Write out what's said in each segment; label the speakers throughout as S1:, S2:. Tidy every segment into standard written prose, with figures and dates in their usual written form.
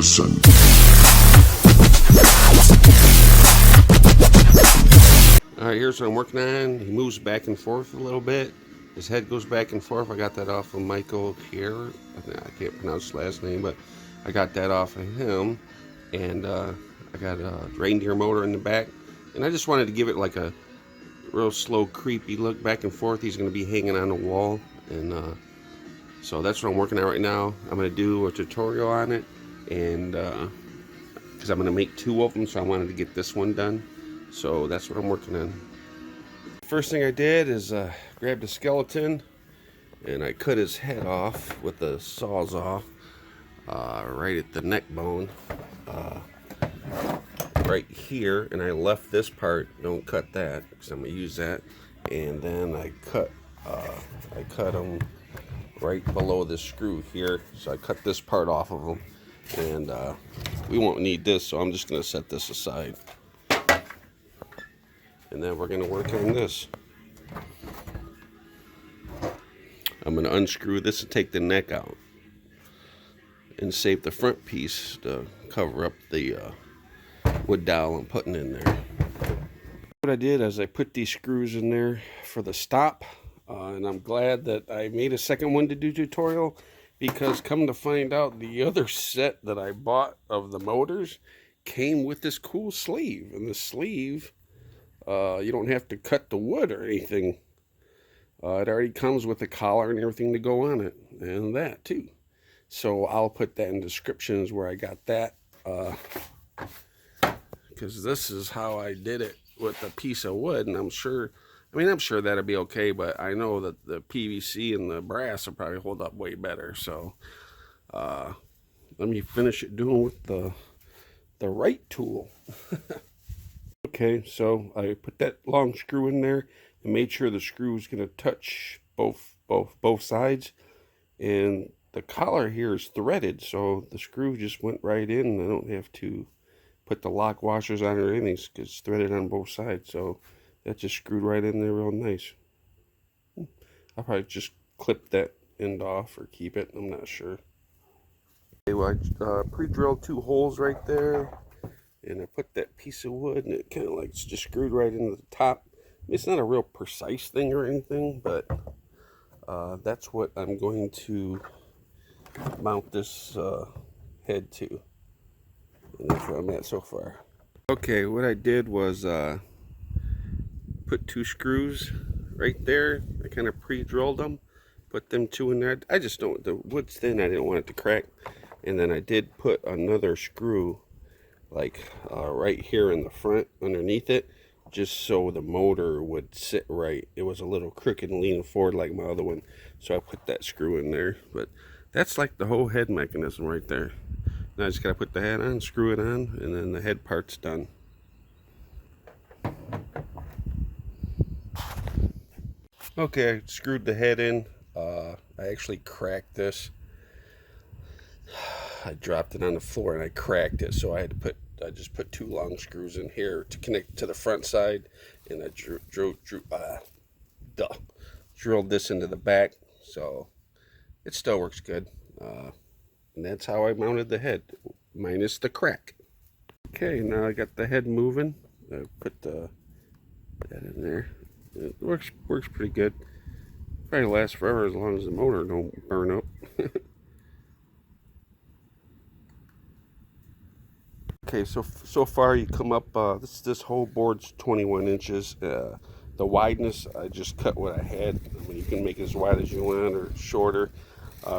S1: person.
S2: Alright, here's what I'm working on. He moves back and forth a little bit. His head goes back and forth. I got that off of Michael here. I can't pronounce his last name, but I got that off of him. And I got a reindeer motor in the back. And I just wanted to give it like a real slow, creepy look back and forth. He's going to be hanging on the wall. And so that's what I'm working on right now. I'm going to do a tutorial on it. And because I'm going to make 2 of them, so I wanted to get this one done. So that's what I'm working on. First thing I did is grab the skeleton and I cut his head off with the sawzall right at the neck bone right here, and I left this part. Don't cut that because I'm gonna use that. And then I cut him right below the screw here, so I cut this part off of him, and we won't need this, so I'm just gonna set this aside. And then we're going to work on this. I'm going to unscrew this and take the neck out. And save the front piece to cover up the wood dowel I'm putting in there. What I did is I put these screws in there for the stop. And I'm glad that I made a second one to do tutorial. Because come to find out, the other set that I bought of the motors came with this cool sleeve. And the sleeve... you don't have to cut the wood or anything. It already comes with a collar and everything to go on it, and that too. So I'll put that in descriptions where I got that, because this is how I did it with a piece of wood, and I'm sure that'll be okay, but I know that the PVC and the brass will probably hold up way better. So let me finish it doing with the right tool. Okay, so I put that long screw in there and made sure the screw is going to touch both sides. And the collar here is threaded, so the screw just went right in. I don't have to put the lock washers on or anything because it's threaded on both sides. So that just screwed right in there real nice. I'll probably just clip that end off or keep it. I'm not sure. Okay, well, I pre-drilled 2 holes right there. And I put that piece of wood, and it kind of like just screwed right into the top. It's not a real precise thing or anything, but that's what I'm going to mount this head to. And that's where I'm at so far. Okay, what I did was put 2 screws right there. I kind of pre-drilled them, put them 2 in there. I just don't, the wood's thin, I didn't want it to crack. And then I did put another screw like right here in the front underneath it, just so the motor would sit right. It was a little crooked and leaning forward like my other one, so I put that screw in there. But that's like the whole head mechanism right there. Now I just gotta put the head on, screw it on, and then the head part's done. Okay, I screwed the head in. I actually cracked this. I dropped it on the floor and I cracked it, so I just put 2 long screws in here to connect to the front side, and I drilled this into the back, so it still works good. And that's how I mounted the head, minus the crack. Okay, now I got the head moving. I put that in there. It works pretty good. Probably lasts forever as long as the motor don't burn up. Okay, so far you come up, this whole board's 21 inches. The wideness, I just cut what I had. I mean, you can make it as wide as you want or shorter.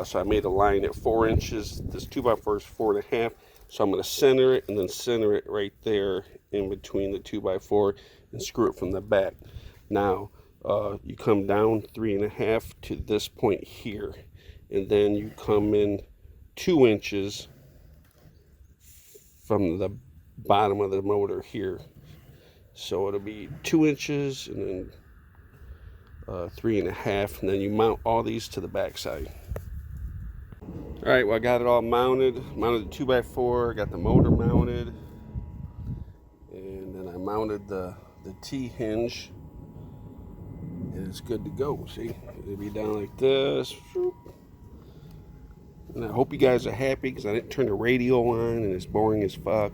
S2: So I made a line at 4 inches. This 2x4 is 4.5. So I'm going to center it and then center it right there in between the 2x4 and screw it from the back. Now, you come down 3.5 to this point here. And then you come in 2 inches from the bottom of the motor here. So it'll be 2 inches and then 3.5, and then you mount all these to the back side. All right, well, I got it all mounted the 2x4, got the motor mounted, and then I mounted the T-hinge, and it's good to go. See, it'll be down like this. And I hope you guys are happy because I didn't turn the radio on and it's boring as fuck.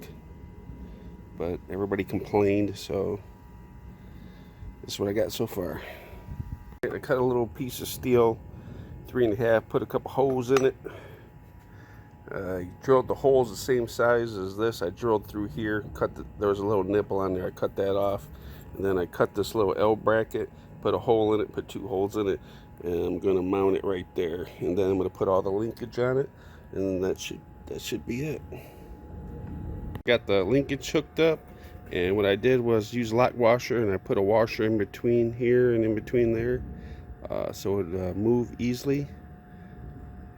S2: But everybody complained, so this is what I got so far. I cut a little piece of steel, 3.5, put a couple holes in it. I drilled the holes the same size as this. I drilled through here, there was a little nipple on there, I cut that off. And then I cut this little L bracket, put a hole in it, put 2 holes in it, and I'm gonna mount it right there. And then I'm gonna put all the linkage on it, and that should be it. Got the linkage hooked up, and what I did was use lock washer, and I put a washer in between here and in between there, so it would move easily.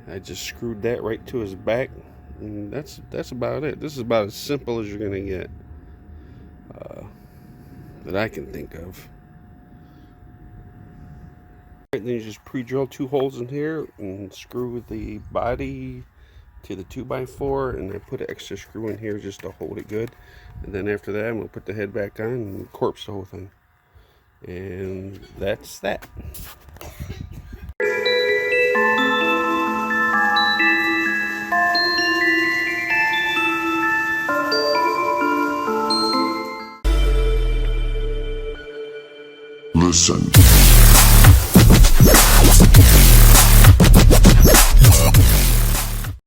S2: I just screwed that right to his back, and that's about it. This is about as simple as you're gonna get that I can think of. Right, then you just pre-drill 2 holes in here and screw the body to the 2x4, and I put an extra screw in here just to hold it good. And then after that, I'm gonna put the head back on and corpse the whole thing. And that's that.
S1: Listen.